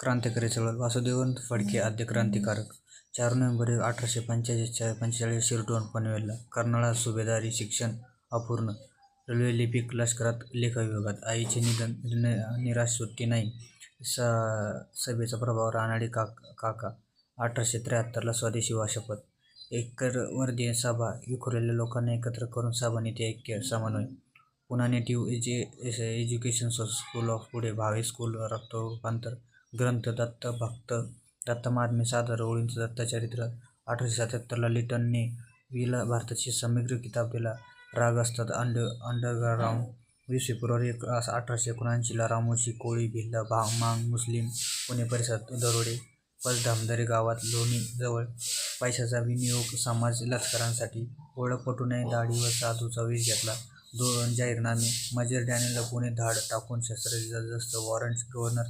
क्रांतिकारी चळवळ वासुदेवराव फडके आद्य क्रांतिकारक 4 नोव्हेंबर 1845 शिरडोन पनवेलला कर्नाळा सुभेदारी शिक्षण अपूर्ण रेल्वे लिपिक लष्करात लेखा आईचे निधन निराश सुट्टी नाही सभेचा प्रभाव रानडे काका 1873 स्वदेशी शपथ एकरवर्दी सभा विखुरलेल्या लोकांना एकत्र करून सभा नीती ऐक्य समन्वय पुन्हा नेटिव्ह एज्युकेशन स्कूल ऑफ पुढे भावे स्कूल रूपांतर ग्रंथ दत्त महात्मे सादर ओळींचं दत्तचरित्र 1877 लिटनने विला भारताची समग्र किताब दिला राग असतात अंडरग्राऊंड 20 फेब्रुवारी 1879 रामोशी कोळी भिल्ल मांग मुस्लिम पुणे परिसरात दरोडे पसधामदरे गावात लोणी जवळ पैशाचा विनियोग समाज लष्करांसाठी ओळख पटू नये दाढी व साधूचा वेश घेतला 2 जाहीरनामे मेजर डॅनियल पुणे धाड टाकून शस्त्रजस्त वॉरंट गव्हर्नर